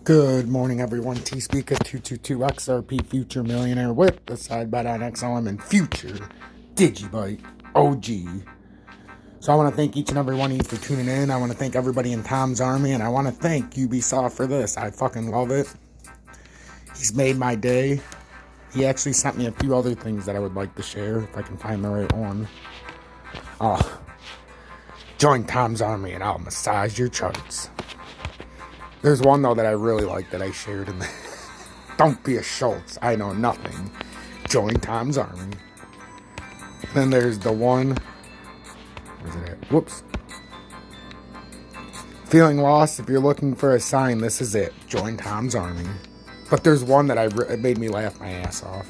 Good morning, everyone. T-Speaker 222 XRP Future Millionaire with the side bet on XLM and Future Digibyte OG. So I want to thank each and every one of you for tuning in. I want to thank everybody in Tom's Army, and I want to thank Ubisoft for this. I fucking love it. He's made my day. He actually sent me a few other things that I would like to share if I can find the right one. Join Tom's Army and I'll massage your charts. There's one, though, that I really like that I shared in the... Don't be a Schultz. I know nothing. Join Tom's Army. Then there's the one... Where's it at? Whoops. Feeling lost? If you're looking for a sign, this is it. Join Tom's Army. But there's one that it made me laugh my ass off.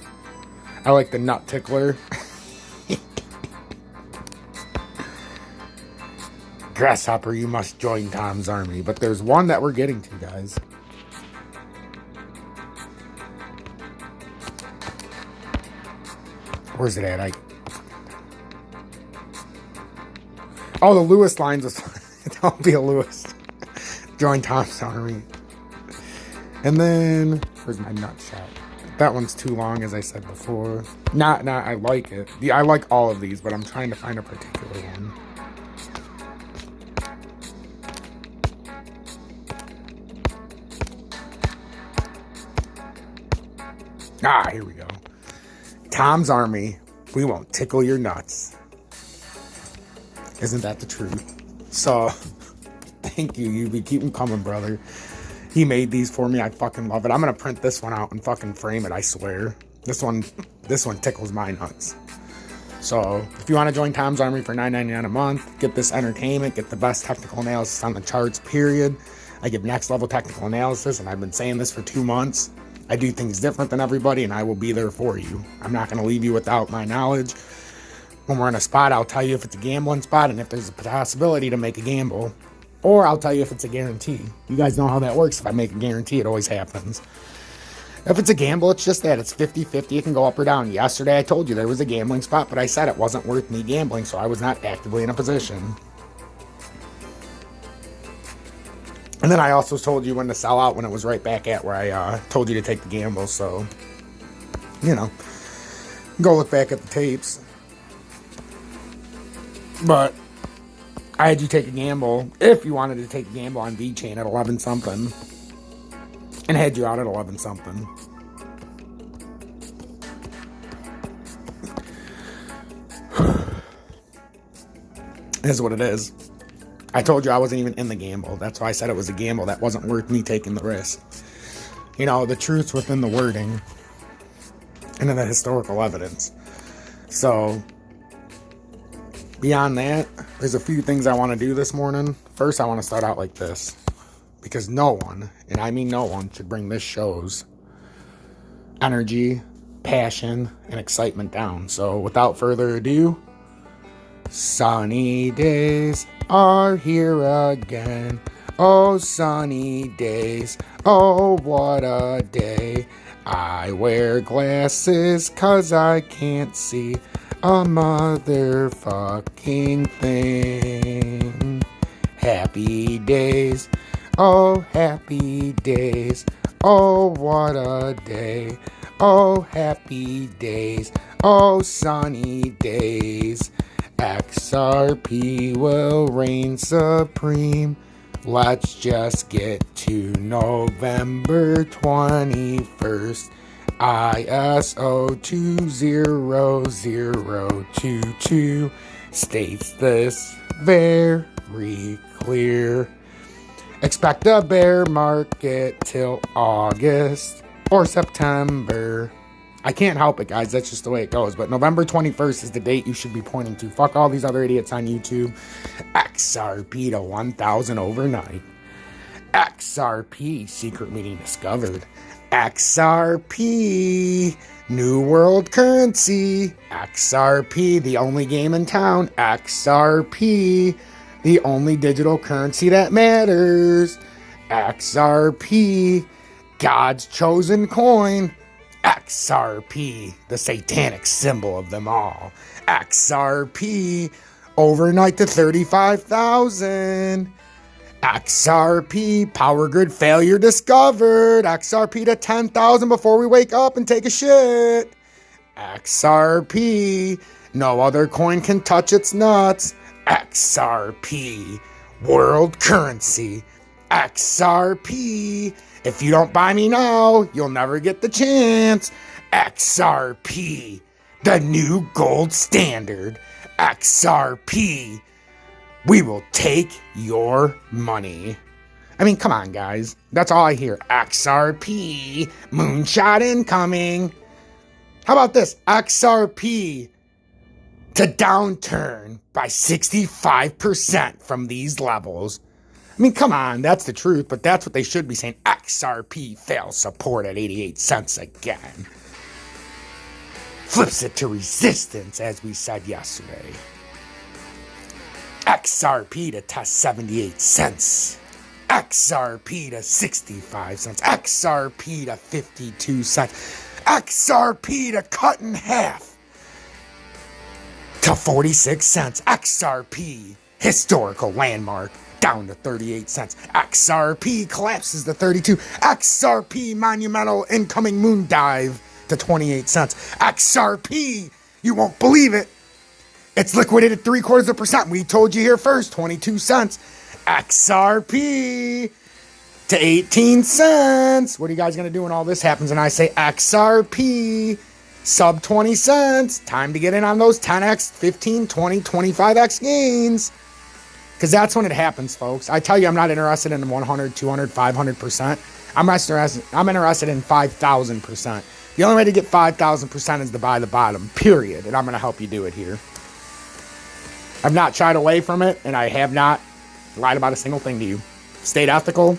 I like the nut tickler. Grasshopper, you must join Tom's Army. But there's one that we're getting to, guys. Where's it at? Oh, the Lewis lines. Don't be a Lewis. Join Tom's Army. And then, where's my nut shot? That one's too long, as I said before. I like it. I like all of these, but I'm trying to find a particular one. Here we go. Tom's Army, we won't tickle your nuts. Isn't that the truth? So, thank you, UB. Keep them coming, brother. He made these for me. I fucking love it. I'm going to print this one out and fucking frame it, I swear. This one tickles my nuts. So, if you want to join Tom's Army for $9.99 a month, get this entertainment, get the best technical analysis on the charts, period. I give next level technical analysis, and I've been saying this for 2 months. I do things different than everybody, and I will be there for you. I'm not going to leave you without my knowledge. When we're in a spot, I'll tell you if it's a gambling spot and if there's a possibility to make a gamble. Or I'll tell you if it's a guarantee. You guys know how that works. If I make a guarantee, it always happens. If it's a gamble, it's just that. It's 50-50. It can go up or down. Yesterday, I told you there was a gambling spot, but I said it wasn't worth me gambling, so I was not actively in a position. And then I also told you when to sell out when it was right back at where I told you to take the gamble. So, go look back at the tapes. But I had you take a gamble, if you wanted to take a gamble on V-Chain at 11 something. And had you out at 11 something. It is what it is. I told you I wasn't even in the gamble. That's why I said it was a gamble. That wasn't worth me taking the risk. The truth's within the wording and in the historical evidence. So, beyond that, there's a few things I want to do this morning. First, I want to start out like this. Because no one, and I mean no one, should bring this show's energy, passion, and excitement down. So, without further ado, sunny days are here again. Oh, sunny days. Oh, what a day. I wear glasses 'cause I can't see a motherfucking thing. Happy days. Oh, happy days. Oh, what a day. Oh, happy days. Oh, sunny days. XRP will reign supreme. Let's just get to November 21st. ISO 20022 states this very clear. Expect a bear market till August or September. I can't help it, guys. That's just the way it goes. But November 21st is the date you should be pointing to. Fuck all these other idiots on YouTube. XRP to 1,000 overnight. XRP secret meeting discovered. XRP new world currency. XRP the only game in town. XRP the only digital currency that matters. XRP God's chosen coin. XRP, the satanic symbol of them all. XRP, overnight to 35,000. XRP, power grid failure discovered. XRP to 10,000 before we wake up and take a shit. XRP, no other coin can touch its nuts. XRP, world currency. XRP, if you don't buy me now, you'll never get the chance. XRP, the new gold standard. XRP, we will take your money. I mean, come on, guys. That's all I hear. XRP, moonshot incoming. How about this? XRP to downturn by 65% from these levels. I mean, come on, that's the truth, but that's what they should be saying. XRP fails support at 88 cents again. Flips it to resistance, as we said yesterday. XRP to test 78 cents. XRP to 65 cents. XRP to 52 cents. XRP to cut in half to 46 cents. XRP, historical landmark, down to 38 cents. XRP collapses to 32. XRP, monumental incoming moon dive to 28 cents. XRP, you won't believe it, it's liquidated 0.75%. We told you here first, 22 cents. XRP to 18 cents. What are you guys going to do when all this happens and I say XRP sub 20 cents? Time to get in on those 10x, 15, 20, 25x gains. Because that's when it happens, folks. I tell you, I'm not interested in 100, 200, 500%. I'm interested in 5,000%. The only way to get 5,000% is to buy the bottom, period. And I'm going to help you do it here. I've not shied away from it, and I have not lied about a single thing to you. Stayed ethical,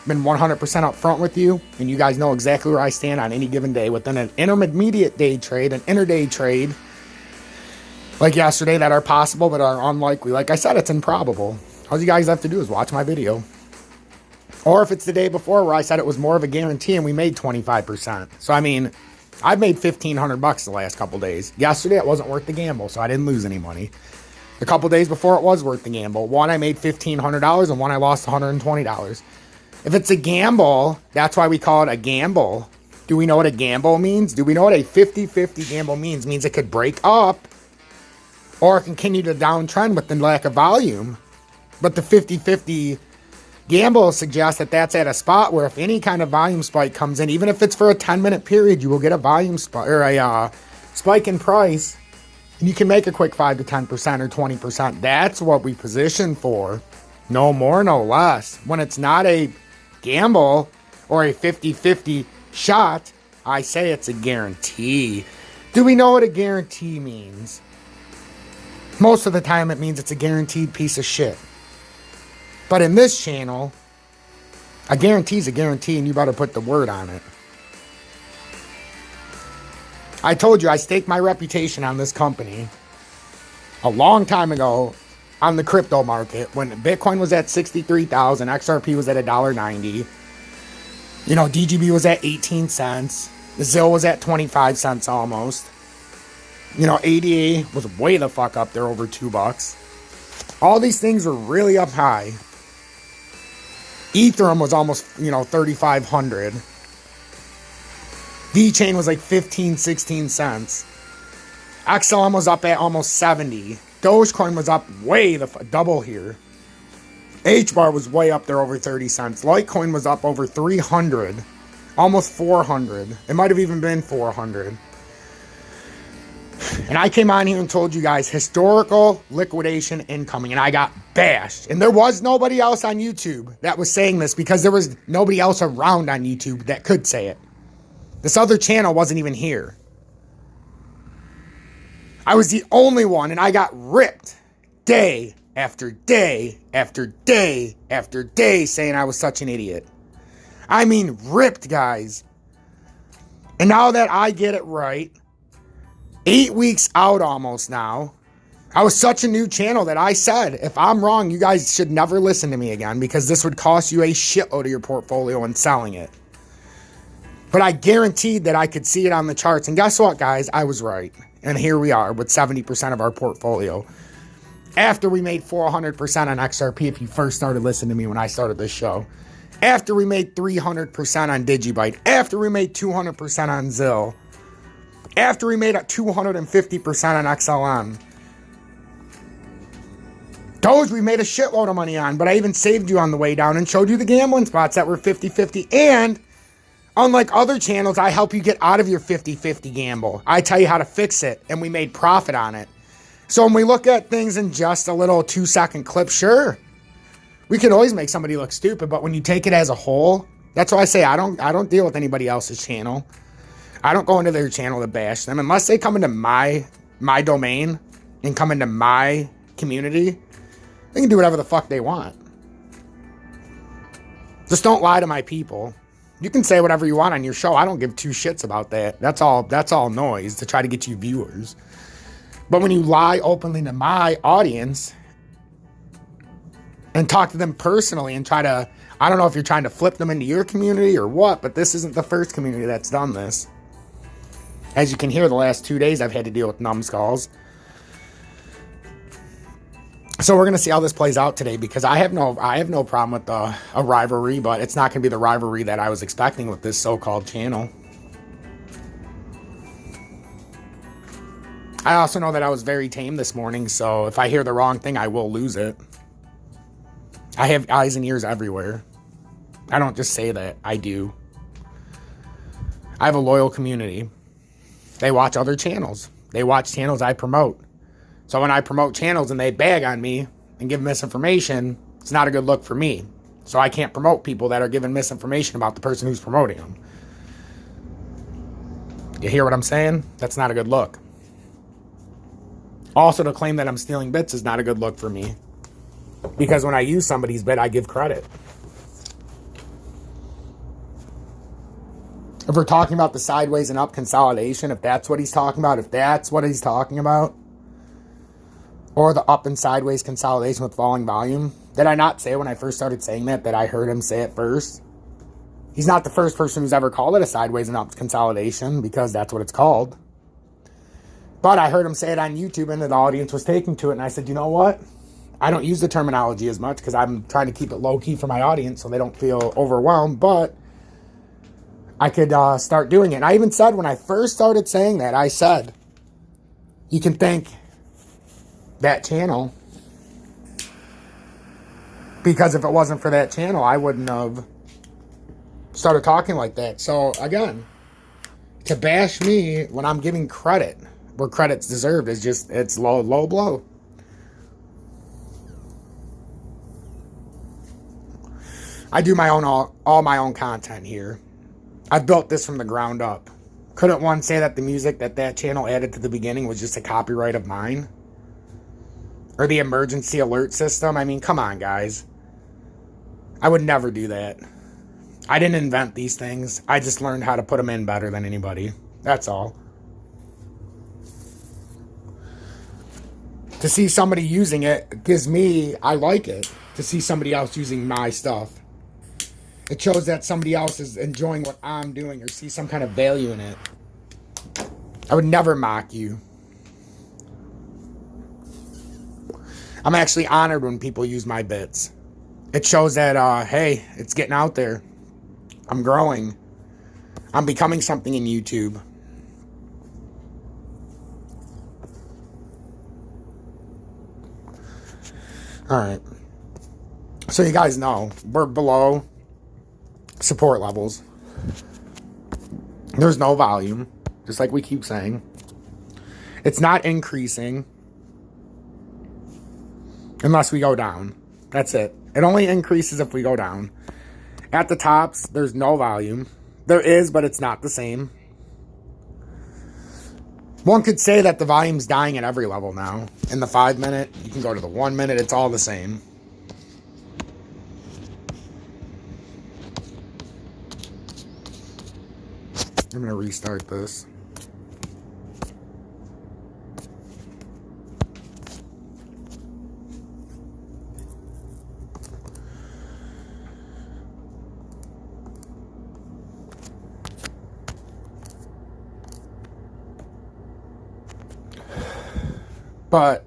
been 100% upfront with you, and you guys know exactly where I stand on any given day within an intermediate day trade, an intraday trade, like yesterday, that are possible but are unlikely. Like I said, it's improbable. All you guys have to do is watch my video. Or if it's the day before where I said it was more of a guarantee and we made 25%. So, I mean, I've made $1,500 the last couple days. Yesterday, it wasn't worth the gamble, so I didn't lose any money. A couple days before, it was worth the gamble. One, I made $1,500, and one, I lost $120. If it's a gamble, that's why we call it a gamble. Do we know what a gamble means? Do we know what a 50-50 gamble means? It means it could break up or continue to downtrend with the lack of volume. But the 50-50 gamble suggests that that's at a spot where if any kind of volume spike comes in, even if it's for a 10-minute period, you will get a volume spike or a spike in price. And you can make a quick 5 to 10% or 20%. That's what we position for. No more, no less. When it's not a gamble or a 50-50 shot, I say it's a guarantee. Do we know what a guarantee means? Most of the time it means it's a guaranteed piece of shit. But in this channel, a guarantee is a guarantee, and you better put the word on it. I told you I staked my reputation on this company a long time ago on the crypto market when Bitcoin was at 63,000, XRP was at $1.90. You know, DGB was at 18 cents. The ZIL was at 25 cents almost. You know, ADA was way the fuck up there, over $2. All these things were really up high. Ethereum was almost, 3,500. VeChain was like 15, 16 cents. XLM was up at almost 70. Dogecoin was up way double here. HBAR was way up there, over 30 cents. Litecoin was up over 300. Almost 400. It might have even been 400. And I came on here and told you guys historical liquidation incoming, and I got bashed. And there was nobody else on YouTube that was saying this because there was nobody else around on YouTube that could say it. This other channel wasn't even here. I was the only one, and I got ripped day after day after day after day saying I was such an idiot. I mean, ripped, guys. And now that I get it right, 8 weeks out almost now, I was such a new channel that I said, if I'm wrong, you guys should never listen to me again because this would cost you a shitload of your portfolio in selling it. But I guaranteed that I could see it on the charts. And guess what, guys? I was right. And here we are with 70% of our portfolio. After we made 400% on XRP, if you first started listening to me when I started this show. After we made 300% on Digibyte. After we made 200% on Zill. After we made 250% on XLM. Those we made a shitload of money on, but I even saved you on the way down and showed you the gambling spots that were 50-50. And unlike other channels, I help you get out of your 50-50 gamble. I tell you how to fix it, and we made profit on it. So when we look at things in just a little 2-second clip, sure, we can always make somebody look stupid, but when you take it as a whole, that's why I say I don't deal with anybody else's channel. I don't go into their channel to bash them unless they come into my domain and come into my community. They can do whatever the fuck they want. Just don't lie to my people. You can say whatever you want on your show. I don't give two shits about that. That's all noise to try to get you viewers. But when you lie openly to my audience and talk to them personally and try to, I don't know if you're trying to flip them into your community or what, but this isn't the first community that's done this. As you can hear, the last 2 days I've had to deal with numbskulls. So we're going to see how this plays out today, because I have no problem with a rivalry, but it's not going to be the rivalry that I was expecting with this so-called channel. I also know that I was very tame this morning, so if I hear the wrong thing, I will lose it. I have eyes and ears everywhere. I don't just say that. I do. I have a loyal community. They watch other channels. They watch channels I promote. So when I promote channels and they bag on me and give misinformation, it's not a good look for me. So I can't promote people that are giving misinformation about the person who's promoting them. You hear what I'm saying? That's not a good look. Also, to claim that I'm stealing bits is not a good look for me. Because when I use somebody's bit, I give credit. If we're talking about the sideways and up consolidation, if that's what he's talking about, or the up and sideways consolidation with falling volume, did I not say when I first started saying that I heard him say it first? He's not the first person who's ever called it a sideways and up consolidation, because that's what it's called. But I heard him say it on YouTube, and the audience was taking to it, and I said, you know what? I don't use the terminology as much because I'm trying to keep it low-key for my audience so they don't feel overwhelmed, but I could start doing it. And I even said when I first started saying that, I said, you can thank that channel, because if it wasn't for that channel, I wouldn't have started talking like that. So again, to bash me when I'm giving credit where credit's deserved is just, it's low blow. I do my own, all my own content here. I've built this from the ground up. Couldn't one say that the music that channel added to the beginning was just a copyright of mine? Or the emergency alert system? I mean, come on, guys. I would never do that. I didn't invent these things. I just learned how to put them in better than anybody. That's all. To see somebody using it gives me, I like it. To see somebody else using my stuff. It shows that somebody else is enjoying what I'm doing or see some kind of value in it. I would never mock you. I'm actually honored when people use my bits. It shows that, hey, it's getting out there. I'm growing. I'm becoming something in YouTube. Alright. So you guys know, we're below support levels. There's no volume, just like we keep saying. It's not increasing unless we go down. That's it. It only increases if we go down. At the tops, there's no volume. There is, but it's not the same. One could say that the volume's dying at every level now. In the 5 minute, you can go to the 1 minute, it's all the same. I'm going to restart this. But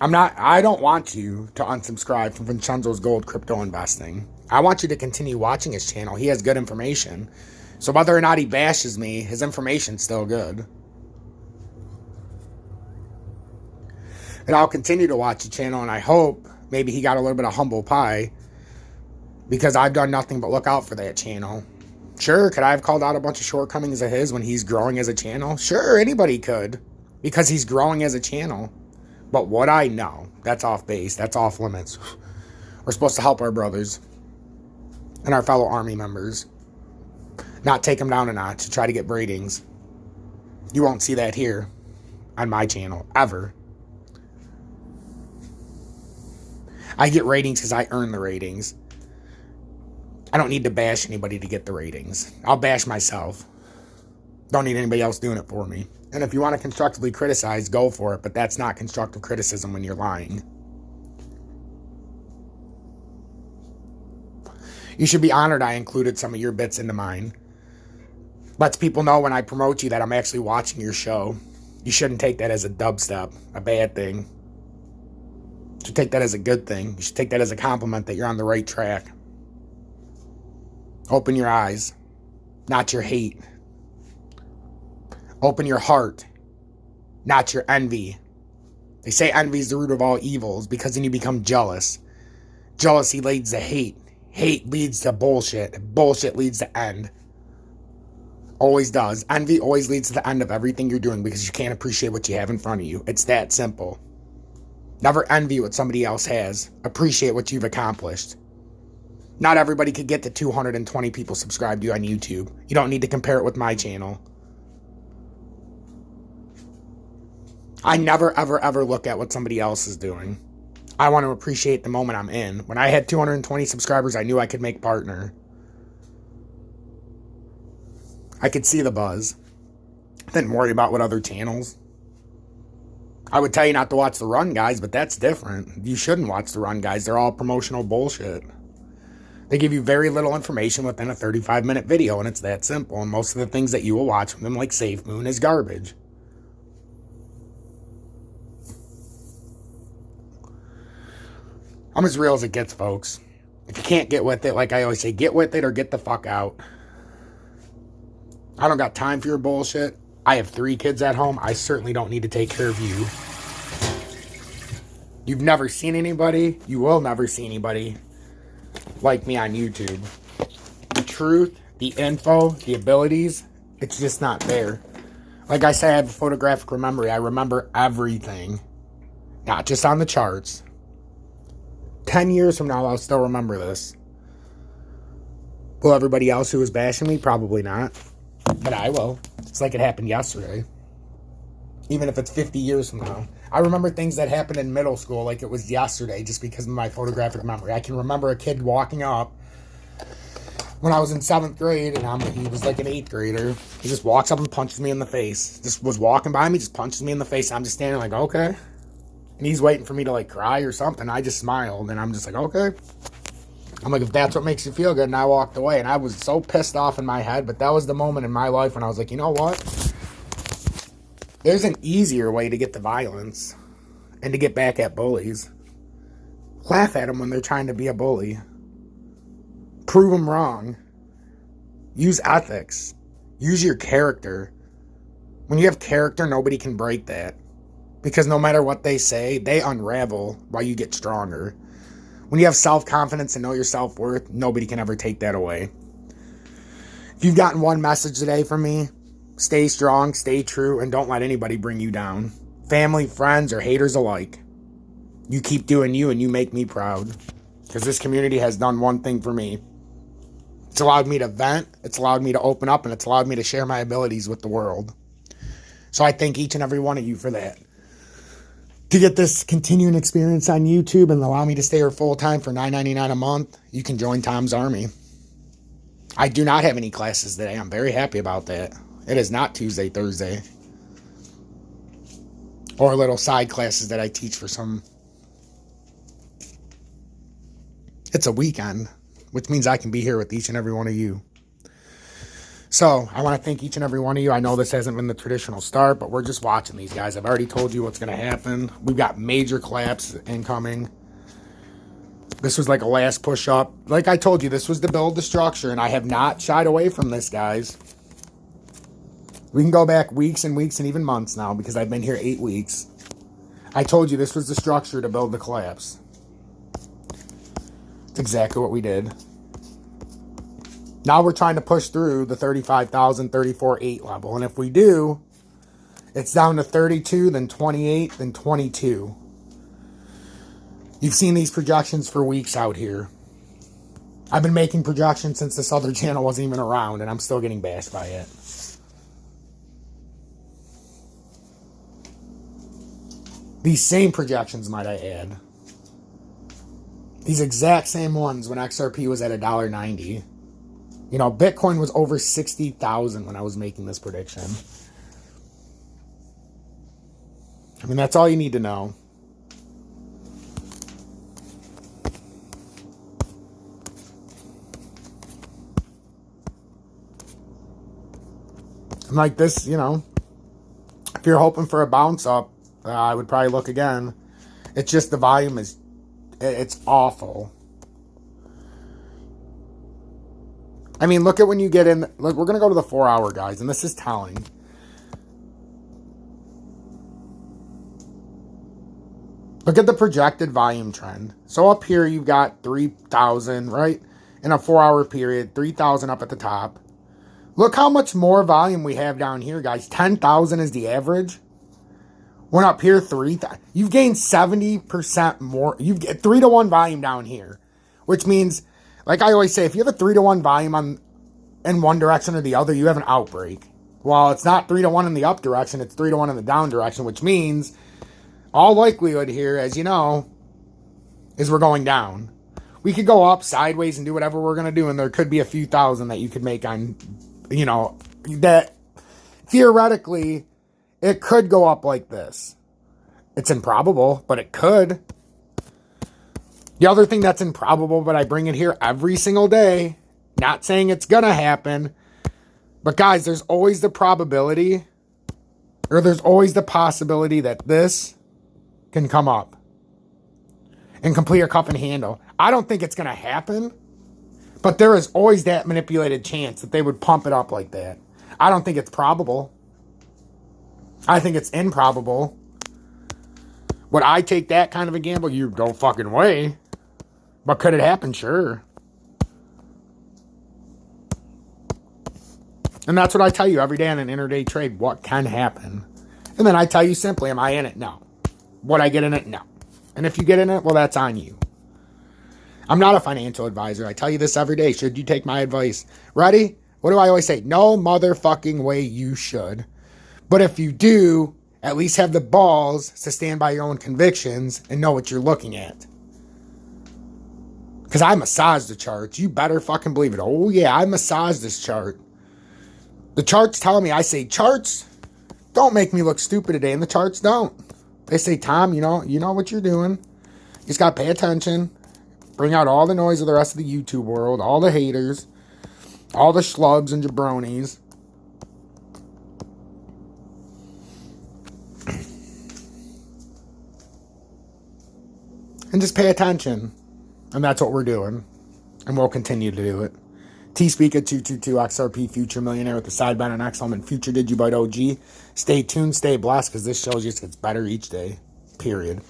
I don't want you to unsubscribe from Vincenzo's Gold Crypto Investing. I want you to continue watching his channel. He has good information. So whether or not he bashes me, his information's still good. And I'll continue to watch the channel, and I hope maybe he got a little bit of humble pie, because I've done nothing but look out for that channel. Sure, could I have called out a bunch of shortcomings of his when he's growing as a channel? Sure, anybody could, because he's growing as a channel. But what I know, that's off base, that's off limits. We're supposed to help our brothers and our fellow army members, not take them down a notch to try to get ratings. You won't see that here on my channel, ever. I get ratings because I earn the ratings. I don't need to bash anybody to get the ratings. I'll bash myself. Don't need anybody else doing it for me. And if you want to constructively criticize, go for it. But that's not constructive criticism when you're lying. You should be honored I included some of your bits into mine. Lets people know when I promote you that I'm actually watching your show. You shouldn't take that as a dubstep, a bad thing. You should take that as a good thing. You should take that as a compliment that you're on the right track. Open your eyes, not your hate. Open your heart, not your envy. They say envy is the root of all evils because then you become jealous. Jealousy leads to hate. Hate leads to bullshit. Bullshit leads to end. Always does. Envy always leads to the end of everything you're doing because you can't appreciate what you have in front of you. It's that simple. Never envy what somebody else has. Appreciate what you've accomplished. Not everybody could get to 220 people subscribed to you on YouTube. You don't need to compare it with my channel. I never, ever, ever look at what somebody else is doing. I want to appreciate the moment I'm in. When I had 220 subscribers, I knew I could make partner. I could see the buzz. Didn't worry about what other channels. I would tell you not to watch the Run Guys, but that's different. You shouldn't watch the Run Guys. They're all promotional bullshit. They give you very little information within a 35-minute video, and it's that simple. And most of the things that you will watch from them, like Safe Moon, is garbage. I'm as real as it gets, folks. If you can't get with it, like I always say, get with it or get the fuck out. I don't got time for your bullshit. I have 3 kids at home. I certainly don't need to take care of you. You've never seen anybody. You will never see anybody like me on YouTube. The truth, the info, the abilities, it's just not there. Like I say, I have a photographic memory. I remember everything. Not just on the charts. 10 years from now, I'll still remember this. Will everybody else who was bashing me? Probably not. But I will. It's like it happened yesterday. Even if it's 50 years from now. I remember things that happened in middle school like it was yesterday just because of my photographic memory. I can remember a kid walking up when I was in 7th grade and he was like an 8th grader. He just walks up and punches me in the face. Just was walking by me, just punches me in the face. I'm just standing like, okay. And he's waiting for me to like cry or something. I just smiled and I'm just like, okay. I'm like, if that's what makes you feel good. And I walked away and I was so pissed off in my head. But that was the moment in my life when I was like, you know what? There's an easier way to get to violence and to get back at bullies. Laugh at them when they're trying to be a bully. Prove them wrong. Use ethics. Use your character. When you have character, nobody can break that. Because no matter what they say, they unravel while you get stronger. When you have self-confidence and know your self-worth, nobody can ever take that away. If you've gotten one message today from me, stay strong, stay true, and don't let anybody bring you down. Family, friends, or haters alike. You keep doing you and you make me proud. Because this community has done one thing for me. It's allowed me to vent, it's allowed me to open up, and it's allowed me to share my abilities with the world. So I thank each and every one of you for that. To get this continuing experience on YouTube and allow me to stay here full-time for $9.99 a month, you can join Tom's Army. I do not have any classes today. I'm very happy about that. It is not Tuesday, Thursday. Or little side classes that I teach for some. It's a weekend, which means I can be here with each and every one of you. So I want to thank each and every one of you. I know this hasn't been the traditional start, but we're just watching these guys. I've already told you what's going to happen. We've got major collapse incoming. This was like a last push up. Like I told you, this was to build the structure, and I have not shied away from this, guys. We can go back weeks and weeks and even months now because I've been here 8 weeks. I told you this was the structure to build the collapse. It's exactly what we did. Now we're trying to push through the 35,000, 34.8 level. And if we do, it's down to 32, then 28, then 22. You've seen these projections for weeks out here. I've been making projections since this other channel wasn't even around, and I'm still getting bashed by it. These same projections, might I add. These exact same ones when XRP was at $1.90. You know, Bitcoin was over 60,000 when I was making this prediction. I mean, that's all you need to know. And like this, you know, if you're hoping for a bounce up, I would probably look again. It's just the volume is, it's awful. I mean, look at when you get in. Look, we're going to go to the 4-hour, guys, and this is telling. Look at the projected volume trend. So up here, you've got 3,000, right? In a 4-hour period, 3,000 up at the top. Look how much more volume we have down here, guys. 10,000 is the average. We're up here, 3,000. You've gained 70% more. You've get 3-to-1 volume down here, which means, like I always say, if you have a 3-to-1 volume in one direction or the other, you have an outbreak. Well, it's not 3-to-1 in the up direction, it's 3-to-1 in the down direction, which means all likelihood here, as you know, is we're going down. We could go up sideways and do whatever we're going to do, and there could be a few thousand that you could make on, you know, that theoretically it could go up like this. It's improbable, but it could. The other thing that's improbable, but I bring it here every single day, not saying it's going to happen, but guys, there's always the probability, or there's always the possibility that this can come up and complete a cup and handle. I don't think it's going to happen, but there is always that manipulated chance that they would pump it up like that. I don't think it's probable. I think it's improbable. Would I take that kind of a gamble? You don't fucking way. But could it happen? Sure. And that's what I tell you every day in an intraday trade, what can happen. And then I tell you simply, am I in it? No. Would I get in it? No. And if you get in it, well, that's on you. I'm not a financial advisor. I tell you this every day. Should you take my advice? Ready? What do I always say? No motherfucking way you should. But if you do, at least have the balls to stand by your own convictions and know what you're looking at. Because I massage the charts. You better fucking believe it. Oh, yeah, I massage this chart. The charts telling me, I say, charts, don't make me look stupid today. And the charts don't. They say, Tom, you know what you're doing. You just got to pay attention. Bring out all the noise of the rest of the YouTube world. All the haters. All the schlubs and jabronis. And just pay attention. And that's what we're doing. And we'll continue to do it. T-Speak at 222 XRP Future Millionaire with the side bet on XLM and Future Digibite OG. Stay tuned, stay blessed, because this shows you it gets better each day. Period.